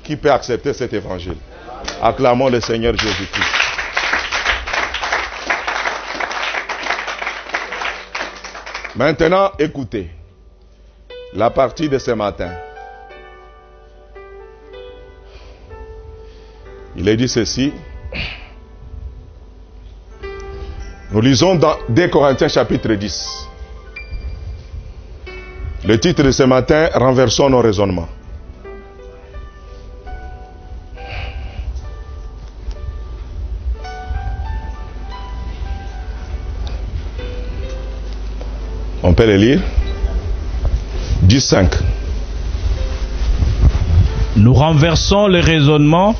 Qui peut accepter cet évangile? Acclamons le Seigneur Jésus-Christ. Maintenant, écoutez la partie de ce matin. Il est dit ceci. Nous lisons dans 2 Corinthiens chapitre 10. Le titre de ce matin, renversons nos raisonnements. On peut le lire. 10.5. Nous renversons les raisonnements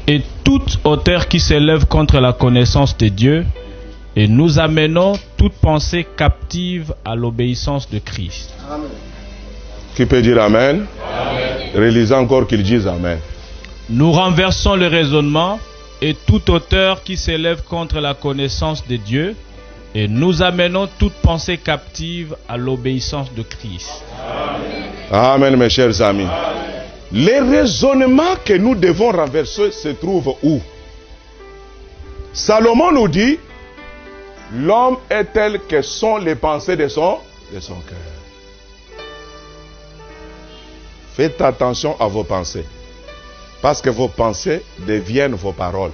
et toute hauteur qui s'élève contre la connaissance de Dieu, et nous amenons toute pensée captive à l'obéissance de Christ. Amen. Qui peut dire Amen? Amen. Réalisez encore qu'ils disent Amen. Nous renversons le raisonnement et toute hauteur qui s'élève contre la connaissance de Dieu, et nous amenons toute pensée captive à l'obéissance de Christ. Amen, Amen mes chers amis. Amen. Les raisonnements que nous devons renverser se trouvent où? Salomon nous dit, l'homme est tel que sont les pensées de son cœur. Faites attention à vos pensées, parce que vos pensées deviennent vos paroles.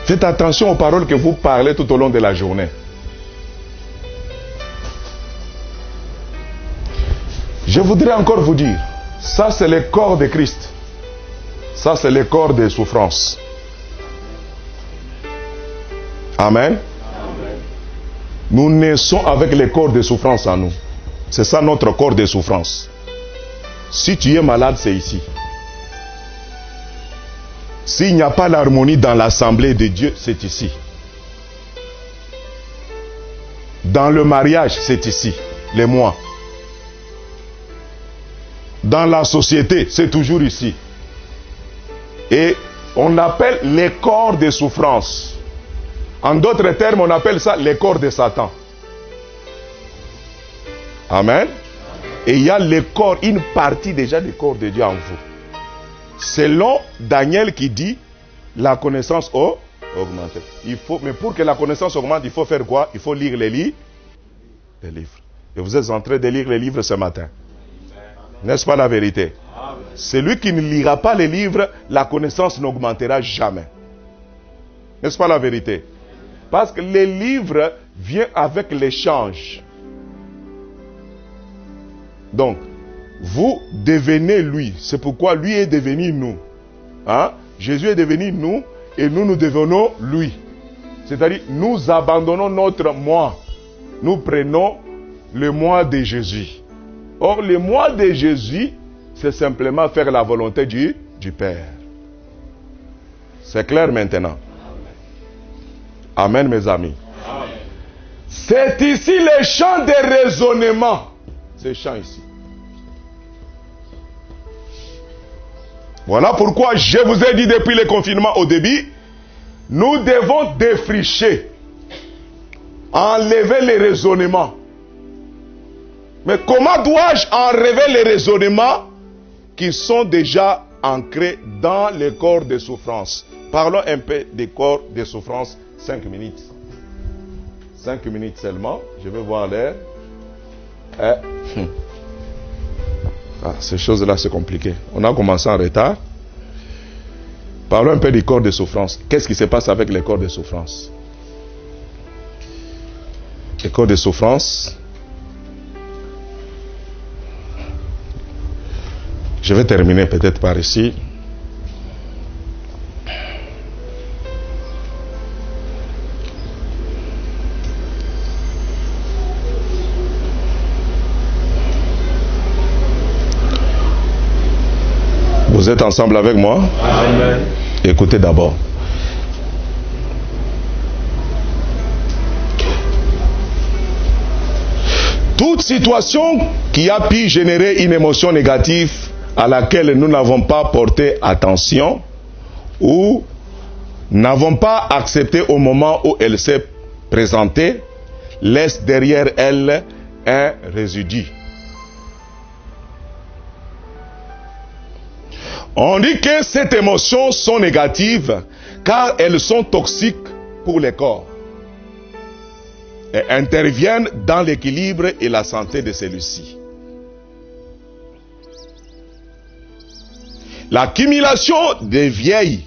Faites attention aux paroles que vous parlez tout au long de la journée. Je voudrais encore vous dire, ça c'est le corps de Christ. Ça c'est le corps des souffrances. Amen. Amen. Nous naissons avec le corps des souffrances en nous. C'est ça notre corps des souffrances. Si tu es malade, c'est ici. S'il n'y a pas l'harmonie dans l'assemblée de Dieu, c'est ici. Dans le mariage, c'est ici, les mois. Dans la société, c'est toujours ici. Et on appelle les corps de souffrance. En d'autres termes, on appelle ça les corps de Satan. Amen. Et il y a le corps, une partie déjà du corps de Dieu en vous. Selon Daniel qui dit, la connaissance augmente. Mais pour que la connaissance augmente, il faut faire quoi? Il faut lire les livres. Et vous êtes en train de lire les livres ce matin. N'est-ce pas la vérité? Celui qui ne lira pas les livres, la connaissance n'augmentera jamais. N'est-ce pas la vérité? Parce que les livres viennent avec l'échange. Donc, vous devenez lui. C'est pourquoi lui est devenu nous. Hein? Jésus est devenu nous et nous devenons lui. C'est-à-dire, nous abandonnons notre moi. Nous prenons le moi de Jésus. Or, le moi de Jésus, c'est simplement faire la volonté du Père. C'est clair maintenant? Amen, mes amis. Amen. C'est ici le champ de raisonnement. Ce champ ici. Voilà pourquoi je vous ai dit depuis le confinement au début, nous devons défricher, enlever les raisonnements. Mais comment dois-je enlever les raisonnements qui sont déjà ancrés dans le corps de souffrance? Parlons un peu des corps de souffrance, 5 minutes. 5 minutes seulement, je vais voir l'heure. Ces choses-là, c'est compliqué. On a commencé en retard. Parlons un peu du corps de souffrance. Qu'est-ce qui se passe avec les corps de souffrance? Les corps de souffrance. Je vais terminer peut-être par ici. Vous êtes ensemble avec moi? Amen. Écoutez d'abord. Toute situation qui a pu générer une émotion négative à laquelle nous n'avons pas porté attention ou n'avons pas accepté au moment où elle s'est présentée, laisse derrière elle un résidu. On dit que ces émotions sont négatives car elles sont toxiques pour le corps et interviennent dans l'équilibre et la santé de celui-ci. L'accumulation des vieilles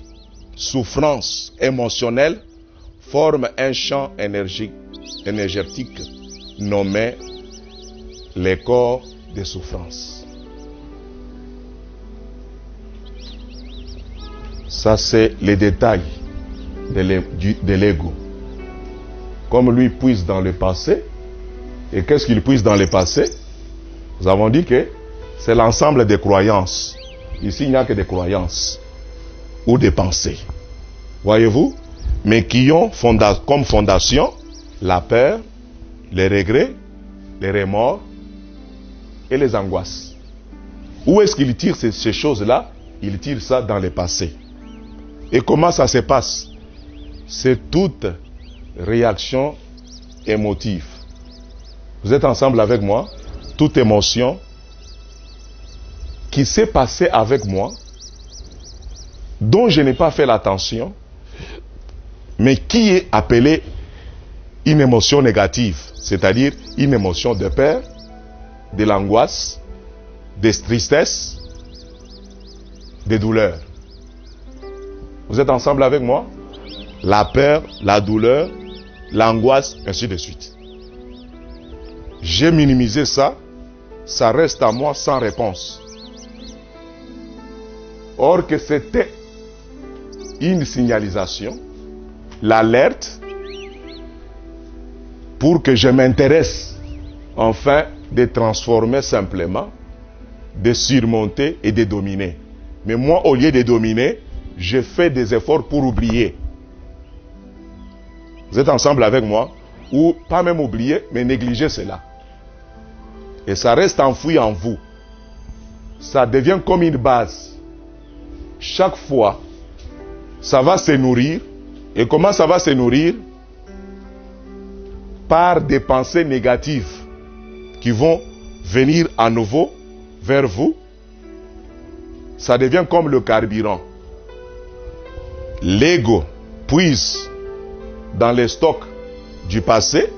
souffrances émotionnelles forme un champ énergétique nommé les corps de souffrance. Ça, c'est les détails de l'ego. Comme lui puise dans le passé, et qu'est-ce qu'il puise dans le passé? Nous avons dit que c'est l'ensemble des croyances. Ici, il n'y a que des croyances ou des pensées. Voyez-vous? Mais qui ont comme fondation la peur, les regrets, les remords et les angoisses. Où est-ce qu'il tire ces choses-là? Il tire ça dans le passé. Et comment ça se passe? C'est toute réaction émotive. Vous êtes ensemble avec moi? Toute émotion qui s'est passée avec moi, dont je n'ai pas fait l'attention, mais qui est appelée une émotion négative, c'est-à-dire une émotion de peur, de l'angoisse, de tristesse, de douleur. Vous êtes ensemble avec moi? La peur, la douleur, l'angoisse, ainsi de suite. J'ai minimisé ça, ça reste à moi sans réponse. Or que c'était une signalisation, l'alerte, pour que je m'intéresse, enfin, de transformer simplement, de surmonter et de dominer. Mais moi, au lieu de dominer, je fais des efforts pour oublier. Vous êtes ensemble avec moi? Ou pas même oublier, mais négliger cela. Et ça reste enfoui en vous. Ça devient comme une base. Chaque fois, ça va se nourrir. Et comment ça va se nourrir? Par des pensées négatives qui vont venir à nouveau vers vous. Ça devient comme le carburant. L'ego puise dans les stocks du passé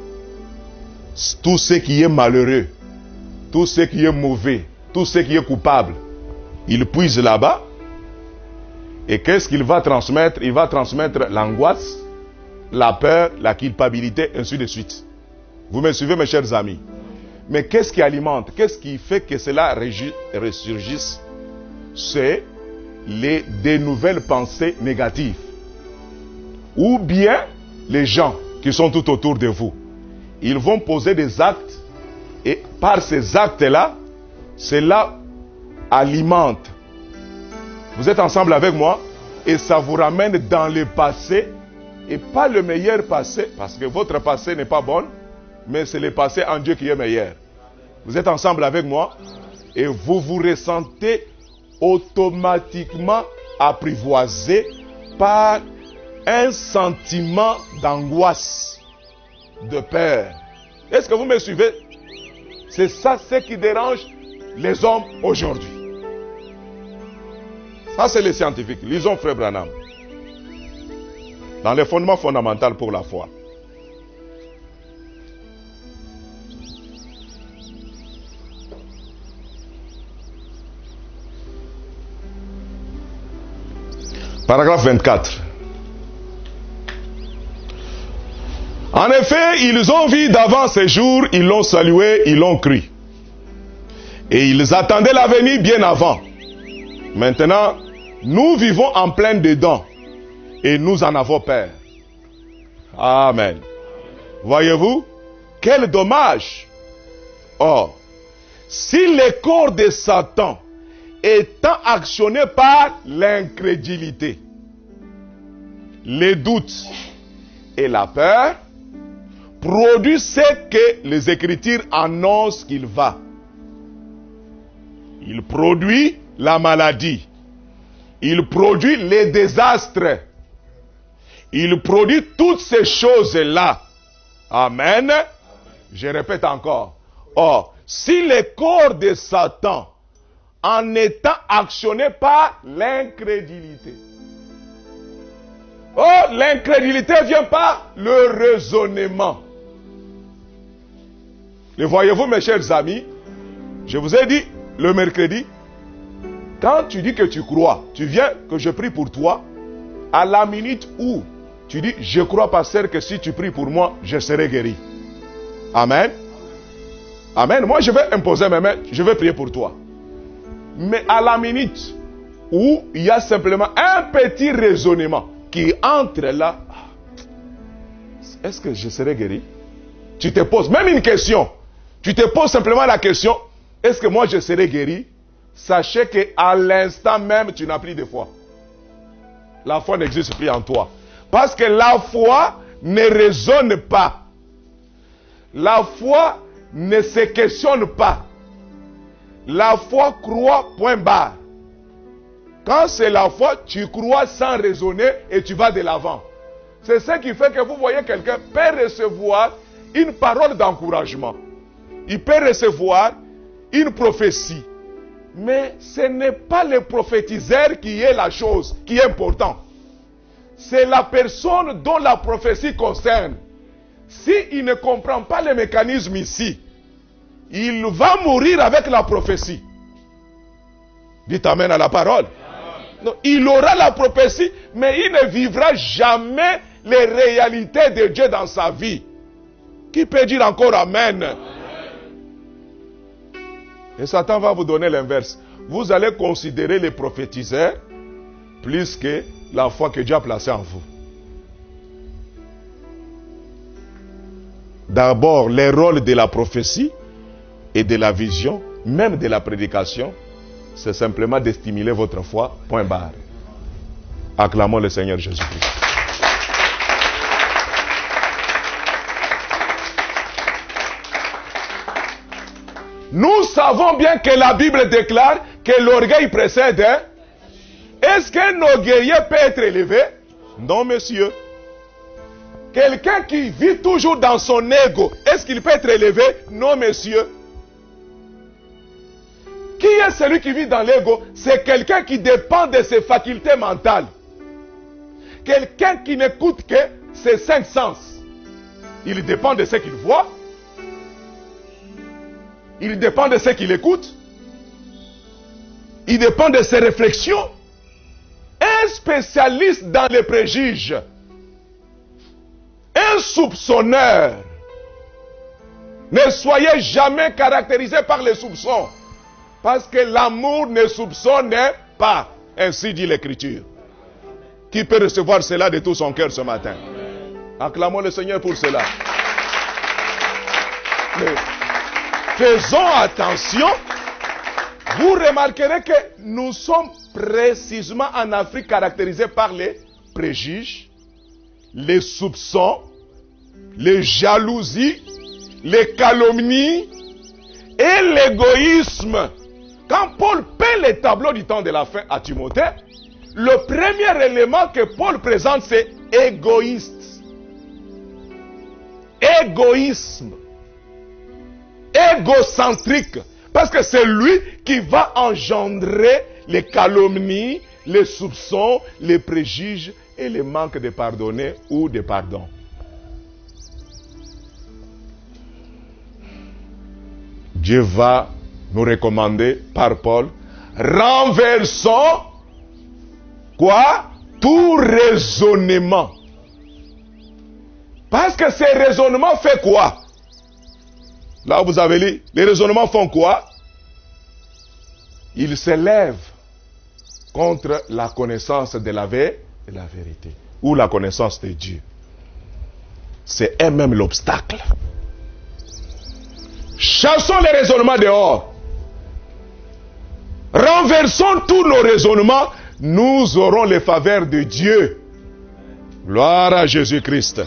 tout ce qui est malheureux, tout ce qui est mauvais, tout ce qui est coupable. Il puise là-bas. Et qu'est-ce qu'il va transmettre? Il va transmettre l'angoisse, la peur, la culpabilité, ainsi de suite. Vous me suivez, mes chers amis? Mais qu'est-ce qui alimente? Qu'est-ce qui fait que cela ressurgisse? C'est des nouvelles pensées négatives. Ou bien les gens qui sont tout autour de vous. Ils vont poser des actes et par ces actes-là, cela alimente. Vous êtes ensemble avec moi? Et ça vous ramène dans le passé. Et pas le meilleur passé, parce que votre passé n'est pas bon, mais c'est le passé en Dieu qui est meilleur. Vous êtes ensemble avec moi? Et vous vous ressentez automatiquement apprivoisé par un sentiment d'angoisse, de peur. Est-ce que vous me suivez? C'est ça ce qui dérange les hommes aujourd'hui. Ça, c'est les scientifiques. Lisons Frère Branham. Dans les fondements fondamentaux pour la foi. Paragraphe 24. En effet, ils ont vu d'avant ces jours, ils l'ont salué, ils l'ont cru. Et ils attendaient l'avenir bien avant. Maintenant, nous vivons en plein dedans. Et nous en avons peur. Amen. Voyez-vous? Quel dommage. Or, si le corps de Satan étant actionné par l'incrédulité, les doutes et la peur, produit ce que les Écritures annoncent qu'il va. Il produit la maladie. Il produit les désastres. Il produit toutes ces choses-là. Amen. Je répète encore. Or, si le corps de Satan, en étant actionné par l'incrédulité. Oh, l'incrédulité vient par le raisonnement. Le voyez-vous, mes chers amis, je vous ai dit le mercredi, quand tu dis que tu crois, tu viens que je prie pour toi, à la minute où tu dis, je crois, pasteur, que si tu pries pour moi, je serai guéri. Amen. Amen. Moi, je vais imposer mes mains, je vais prier pour toi. Mais à la minute où il y a simplement un petit raisonnement qui entre là, est-ce que je serai guéri? Tu te poses même une question. Tu te poses simplement la question, est-ce que moi je serai guéri? Sachez qu'à l'instant même, tu n'as plus de foi. La foi n'existe plus en toi. Parce que la foi ne raisonne pas. La foi ne se questionne pas. La foi croit, point barre. Quand c'est la foi, tu crois sans raisonner et tu vas de l'avant. C'est ce qui fait que vous voyez quelqu'un peut recevoir une parole d'encouragement. Il peut recevoir une prophétie. Mais ce n'est pas le prophétiseur qui est la chose qui est importante. C'est la personne dont la prophétie concerne. S'il ne comprend pas le mécanisme ici, il va mourir avec la prophétie. Dites amen à la parole. Non, il aura la prophétie, mais il ne vivra jamais les réalités de Dieu dans sa vie. Qui peut dire encore amen? Et Satan va vous donner l'inverse. Vous allez considérer les prophétiseurs plus que la foi que Dieu a placée en vous. D'abord, les rôles de la prophétie et de la vision, même de la prédication, c'est simplement de stimuler votre foi, point barre. Acclamons le Seigneur Jésus-Christ. Nous savons bien que la Bible déclare que l'orgueil précède. Est-ce qu'un orgueilleux peut être élevé? Non, monsieur. Quelqu'un qui vit toujours dans son ego, est-ce qu'il peut être élevé? Non, monsieur. Qui est celui qui vit dans l'ego? C'est quelqu'un qui dépend de ses facultés mentales. Quelqu'un qui n'écoute que ses 5 sens. Il dépend de ce qu'il voit. Il dépend de ce qu'il écoute. Il dépend de ses réflexions. Un spécialiste dans les préjuges. Un soupçonneur. Ne soyez jamais caractérisé par les soupçons. Parce que l'amour ne soupçonne pas. Ainsi dit l'Écriture. Qui peut recevoir cela de tout son cœur ce matin? Acclamons le Seigneur pour cela. Mais faisons attention. Vous remarquerez que nous sommes précisément en Afrique caractérisés par les préjuges, les soupçons, les jalousies, les calomnies et l'égoïsme. Quand Paul peint les tableaux du temps de la fin à Timothée, le premier élément que Paul présente, c'est égoïste. Égoïsme. Égocentrique. Parce que c'est lui qui va engendrer les calomnies, les soupçons, les préjuges et les manques de pardonner ou de pardon. Dieu va nous recommander par Paul, renversons quoi? Tout raisonnement. Parce que ces raisonnements font quoi? Là, vous avez lu, les raisonnements font quoi? Ils s'élèvent contre la connaissance de la vérité, ou la connaissance de Dieu. C'est eux-mêmes l'obstacle. Chassons les raisonnements dehors. Renversons tous nos raisonnements. Nous aurons les faveurs de Dieu. Gloire à Jésus-Christ.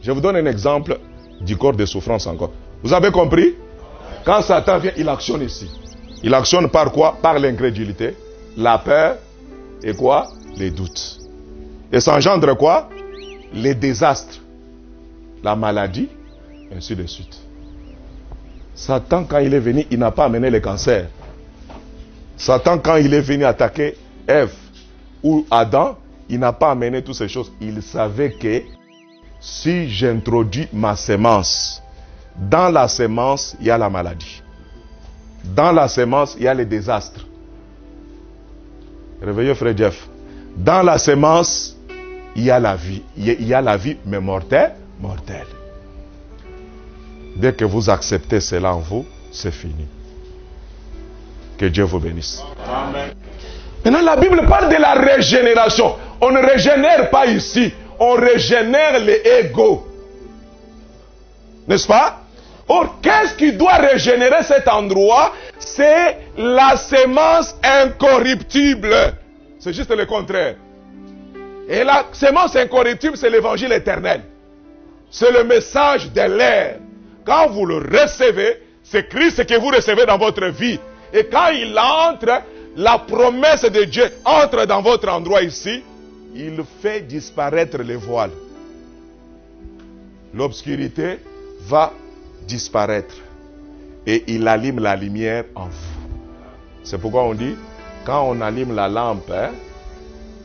Je vous donne un exemple du corps de souffrance encore. Vous avez compris? Quand Satan vient, il actionne ici. Il actionne par quoi? Par l'incrédulité, la peur et quoi? Les doutes. Et ça engendre quoi? Les désastres, la maladie, Ainsi de suite. Satan, quand il est venu, il n'a pas amené le cancer. Satan, quand il est venu attaquer Ève ou Adam, il n'a pas amené toutes ces choses. Il savait que si j'introduis ma sémence, dans la sémence, il y a la maladie. Dans la sémence, il y a les désastres. Réveillez frère Jeff. Dans la sémence, il y a la vie. Il y a la vie, mais mortelle. Dès que vous acceptez cela en vous, c'est fini. Que Dieu vous bénisse. Amen. Maintenant, la Bible parle de la régénération. On ne régénère pas ici. On régénère les égos. N'est-ce pas? Or, qu'est-ce qui doit régénérer cet endroit? C'est la sémence incorruptible. C'est juste le contraire. Et la sémence incorruptible, c'est l'évangile éternel. C'est le message de l'air. Quand vous le recevez, c'est Christ que vous recevez dans votre vie. Et quand il entre, la promesse de Dieu entre dans votre endroit ici, il fait disparaître les voiles. L'obscurité va disparaître. Et il allume la lumière en vous. C'est pourquoi on dit, quand on allume la lampe,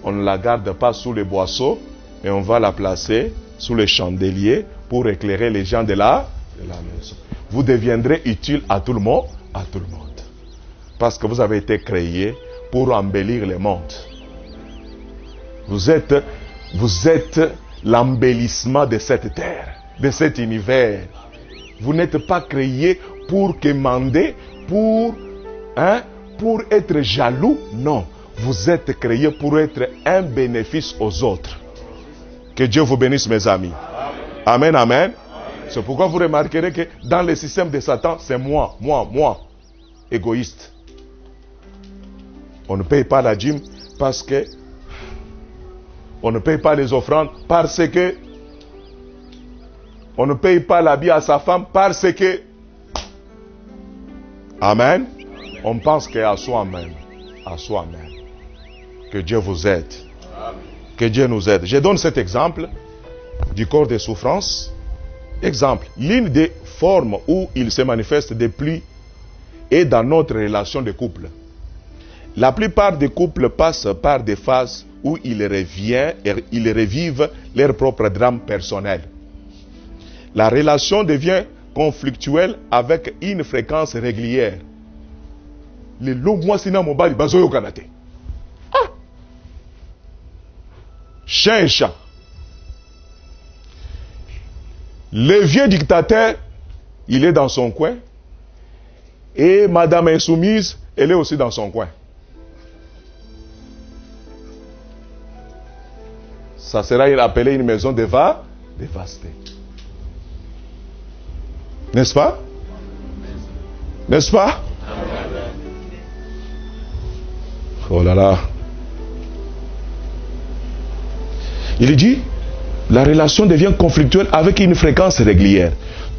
on ne la garde pas sous les boisseaux, mais on va la placer sous les chandeliers pour éclairer les gens de la maison. Vous deviendrez utile à tout le monde, parce que vous avez été créé pour embellir le monde. Vous êtes l'embellissement de cette terre, de cet univers. Vous n'êtes pas créé pour quémander, pour être jaloux. Non, vous êtes créé pour être un bénéfice aux autres. Que Dieu vous bénisse, mes amis. Amen, amen. C'est pourquoi vous remarquerez que dans le système de Satan, c'est moi, égoïste. On ne paye pas la dîme parce que on ne paye pas les offrandes parce que on ne paye pas l'habit à sa femme parce que amen. On pense qu'à soi-même. Que Dieu vous aide. Que Dieu nous aide. Je donne cet exemple du corps de souffrance. Exemple, l'une des formes où il se manifeste de plus est dans notre relation de couple. La plupart des couples passent par des phases où ils revivent leur propre drame personnel. La relation devient conflictuelle avec une fréquence régulière. Le chien et chat. Le vieux dictateur, il est dans son coin. Et Madame Insoumise, elle est aussi dans son coin. Ça sera appelé une maison dévastée. N'est-ce pas? N'est-ce pas? Oh là là. Il dit, la relation devient conflictuelle avec une fréquence régulière.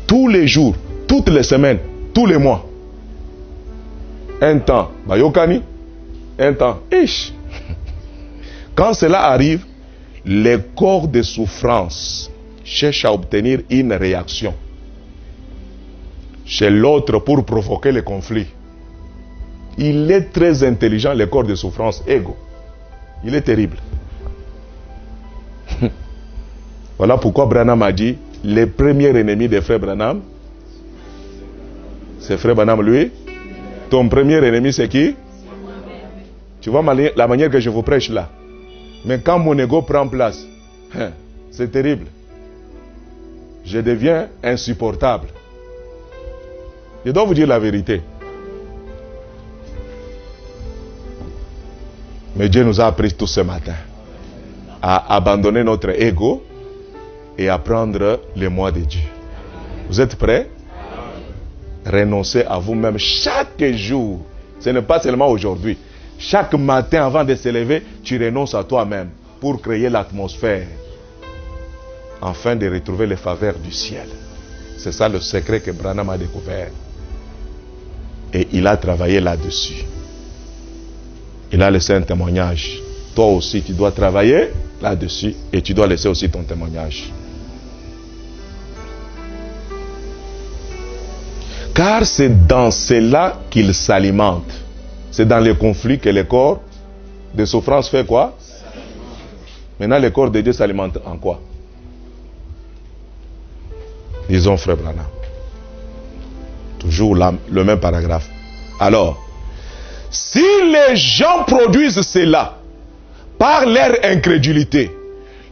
Tous les jours, toutes les semaines, tous les mois. Un temps, Bayokani. Un temps, Ish. Quand cela arrive, les corps de souffrance cherchent à obtenir une réaction chez l'autre pour provoquer le conflit. Il est très intelligent, le corps de souffrance, ego. Il est terrible. Voilà pourquoi Branham a dit, le premier ennemi de frère Branham, c'est frère Branham lui. Ton premier ennemi c'est qui? Tu vois la manière que je vous prêche là. Mais quand mon ego prend place, c'est terrible. Je deviens insupportable. Je dois vous dire la vérité. Mais Dieu nous a appris tout ce matin à abandonner notre ego et à prendre les mois de Dieu. Vous êtes prêts? Renoncez à vous-même chaque jour. Ce n'est pas seulement aujourd'hui. Chaque matin avant de se lever, tu renonces à toi-même pour créer l'atmosphère afin de retrouver les faveurs du ciel. C'est ça le secret que Branham a découvert. Et il a travaillé là-dessus. Il a laissé un témoignage. Toi aussi, tu dois travailler là-dessus et tu dois laisser aussi ton témoignage. Car c'est dans cela qu'il s'alimente. C'est dans les conflits que le corps de souffrance fait quoi? Maintenant, le corps de Dieu s'alimente en quoi? Disons, frère Branham. Toujours le même paragraphe. Alors, si les gens produisent cela par leur incrédulité,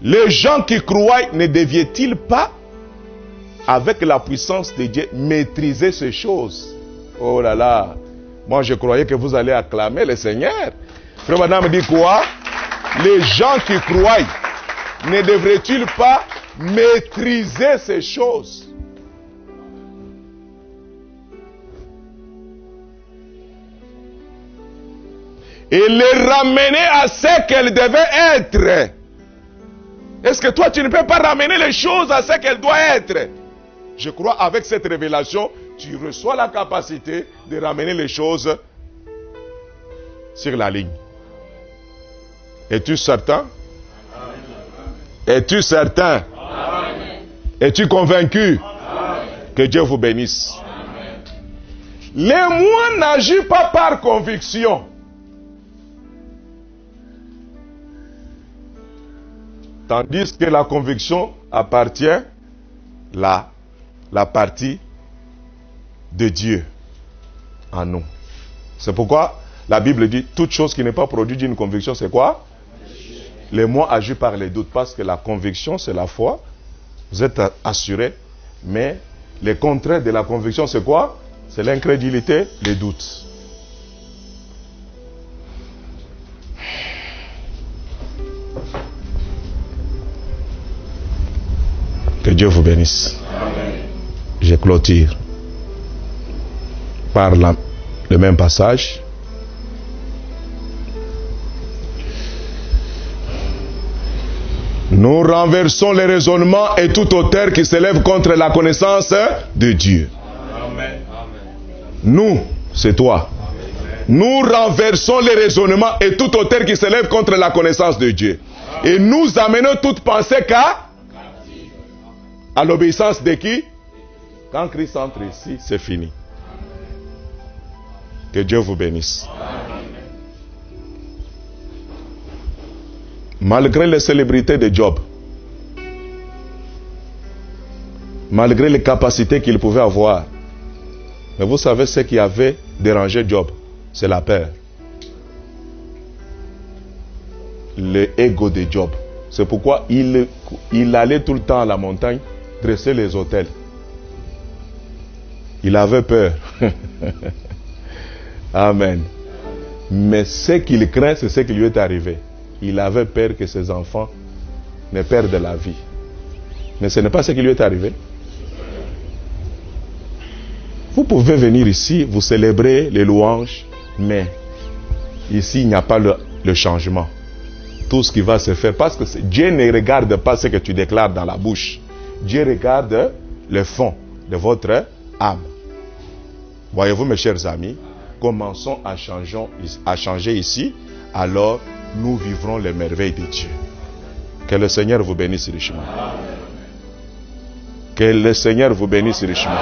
les gens qui croient ne deviennent-ils pas, avec la puissance de Dieu, maîtriser ces choses? Oh là là, moi je croyais que vous allez acclamer le Seigneur. Frère Madame dit quoi? Les gens qui croient ne devraient-ils pas maîtriser ces choses? Et les ramener à ce qu'elles devaient être. Est-ce que toi tu ne peux pas ramener les choses à ce qu'elles doivent être? Je crois avec cette révélation, tu reçois la capacité de ramener les choses sur la ligne. Es-tu certain? Es-tu certain? Es-tu convaincu? Que Dieu vous bénisse. Les moines n'agissent pas par conviction. Tandis que la conviction appartient la partie de Dieu en nous. C'est pourquoi la Bible dit toute chose qui n'est pas produite d'une conviction, c'est quoi? Les mots agissent par les doutes, parce que la conviction, c'est la foi. Vous êtes assuré, mais le contraire de la conviction, c'est quoi? C'est l'incrédulité, les doutes. Que Dieu vous bénisse. Amen. Je clôture par le même passage. Nous renversons les raisonnements et tout auteur qui s'élève contre la connaissance de Dieu. Amen. Nous, c'est toi. Amen. Nous renversons les raisonnements et tout auteur qui s'élève contre la connaissance de Dieu. Et nous amenons toute pensée à l'obéissance de qui? Quand Christ entre ici, c'est fini. Que Dieu vous bénisse. Amen. Malgré les célébrités de Job, malgré les capacités qu'il pouvait avoir, mais vous savez ce qui avait dérangé Job? C'est la peur. L'ego de Job. C'est pourquoi il allait tout le temps à la montagne dresser les autels. Il avait peur. Amen. Mais ce qu'il craint, c'est ce qui lui est arrivé. Il avait peur que ses enfants ne perdent la vie. Mais ce n'est pas ce qui lui est arrivé. Vous pouvez venir ici, vous célébrez les louanges, mais ici, il n'y a pas le changement. Tout ce qui va se faire, parce que Dieu ne regarde pas ce que tu déclares dans la bouche. Dieu regarde le fond de votre âme. Voyez-vous, mes chers amis, commençons à changer ici, alors nous vivrons les merveilles de Dieu. Que le Seigneur vous bénisse richement. Que le Seigneur vous bénisse richement.